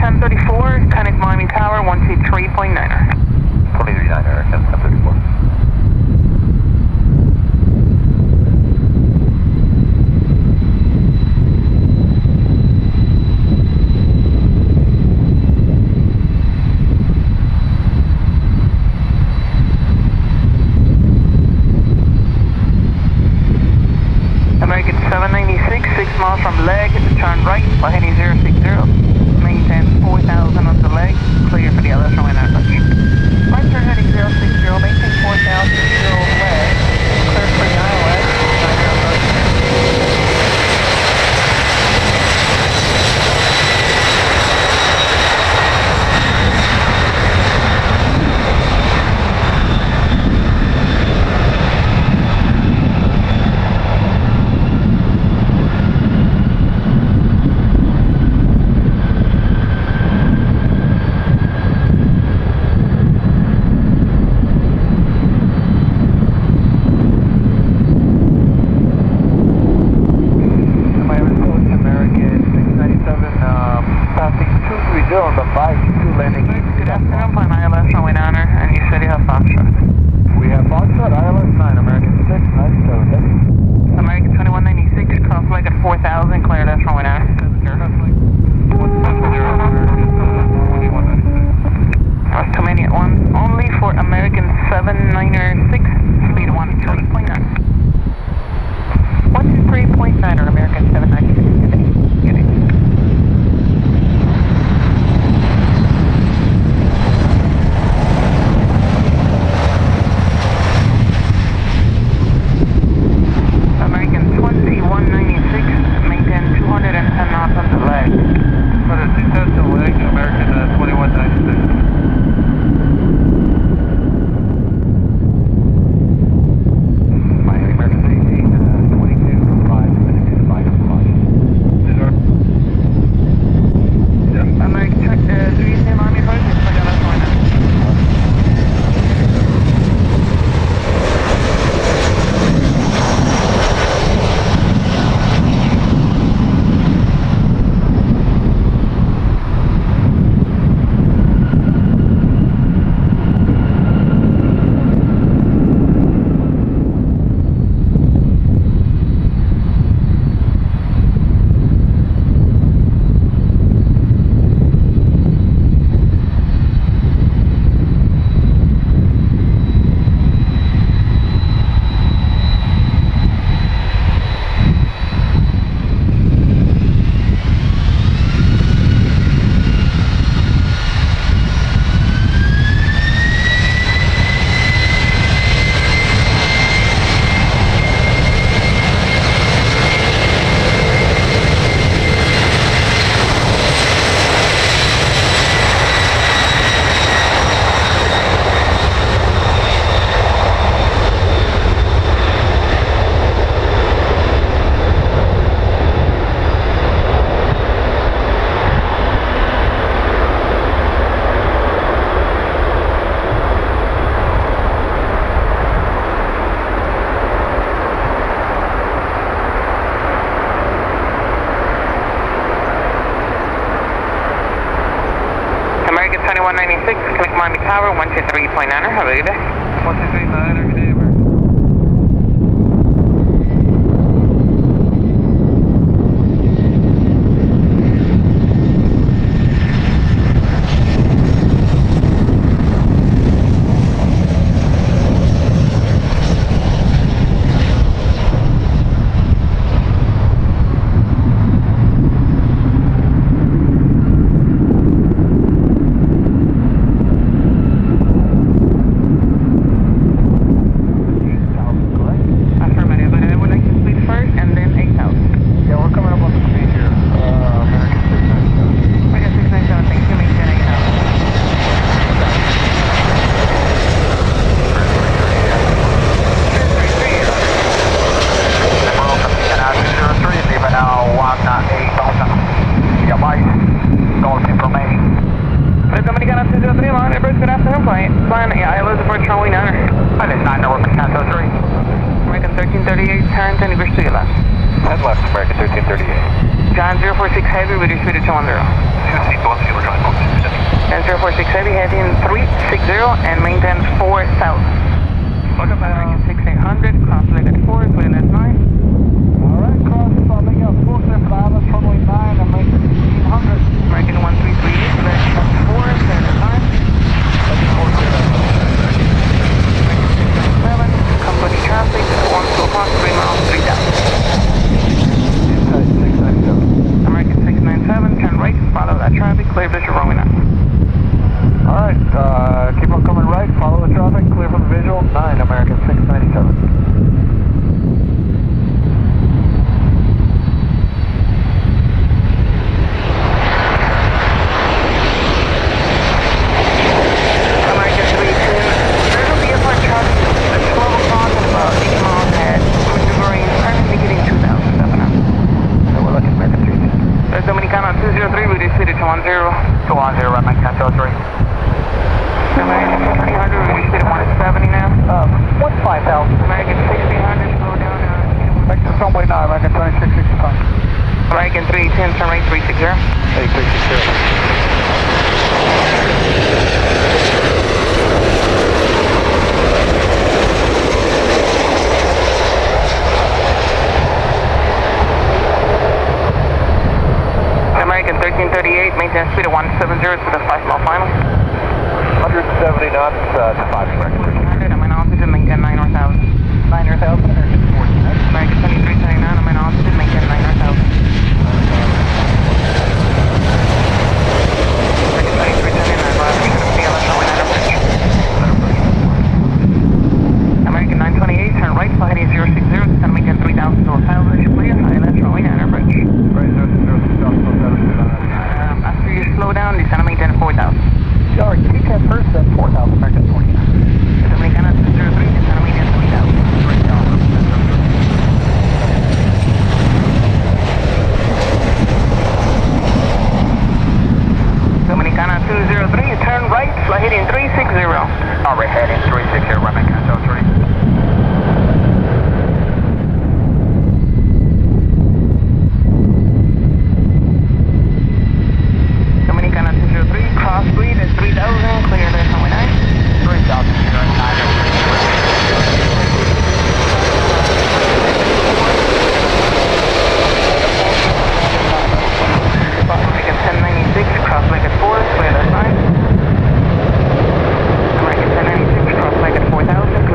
1034, Connect Miami Tower, 123.9er. 23.9er, 1034. American 796, 6 miles from leg, turn right, while heading 060. Maintain 4,000 on the leg, clear for the LS runway 9 touch. Right turn heading 060, maintain 4,000, 0 leg, clear for the ILS, 9 touch. American 2196, Connect Miami Tower, 123.9er, have a good day. 123.9er, good day, Embark. Turn 10 degrees to your left. Head left, American 1338. John 046 Heavy, reduce speed to 210. 2 seat, 1 seat, we're trying. 46 Heavy, heading 360 and maintain 4000. American 6800, cross-leg at 4, clear net 9. Alright, cross, starting up, 4 clear for the Atlas, runway 9, American 1600. American 1338, leg at 4, clear net 9. American 4 clear net 7, company traffic, 1 to approx 3 miles, 3000. Inside 697. American 697, turn right, follow that traffic, clear visual runway 9. Alright, keep on coming right, follow the traffic, clear for the visual, 9, American 697. American 310, there will be a front traffic at 12 o'clock and about 8 miles ahead, maneuvering, currently getting 2,007 up. So we're looking at American 310. There's Dominicana 203, we just hit it 210. 210, right, Mike, cancel 3. American 1600, we just hit it 170 now. What's 5,000? American 1600, slow down. American runway 9, American 2665. American 310, turn right 360. Hey, 360. American 1338, maintain speed of 170 to the 5 mile final. 170 knots to 5 American 1400, I'm in altitude, maintain 9 north 1000. 9 North 1000, American 1400. American 2329, I'm in altitude, maintain 9 north 1000. American 2329, last week of PLS, showing that approach. American 928, turn right, flight heading 060, descend maintain 3000 to 1000, clear, ILS, showing that approach. Right, 060, After you slow down, descend maintain 4000. Sorry, TCAS first, then 4,000, American 14. Dominicana 203, descend maintain 3000. Dominicana 203, turn right, flight heading 360. Alright, heading 360, right, Mike, cancel 3. Dominicana 203, cross speed at 3000, clear to runway 9. 3000, 9. American 1096, cross leg at 4, clear to 9. American 1096, cross leg at 4000.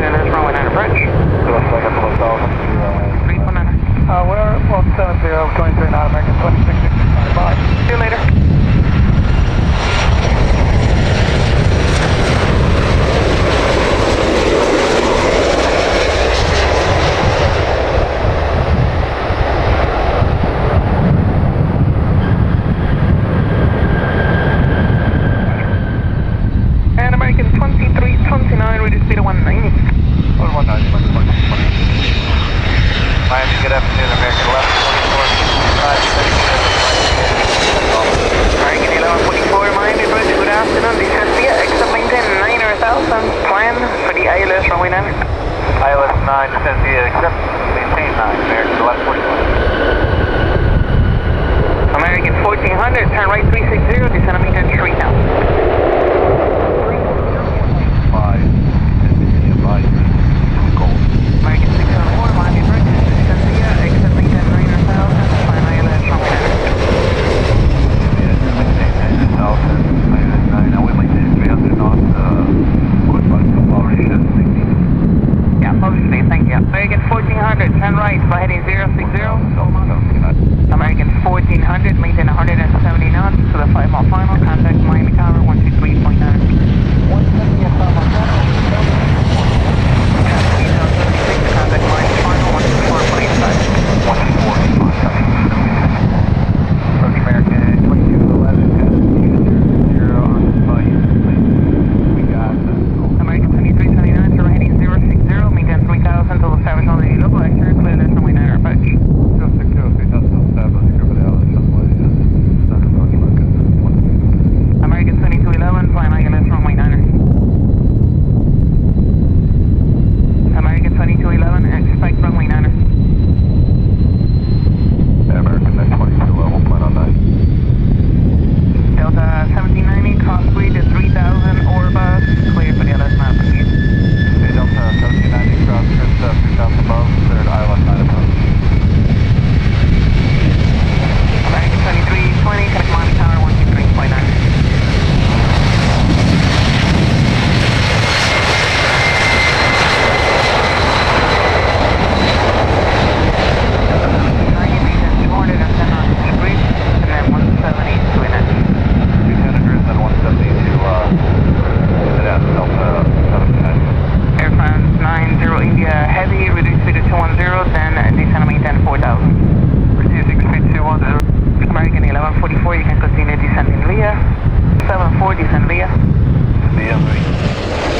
Sandia. Sandia, moving.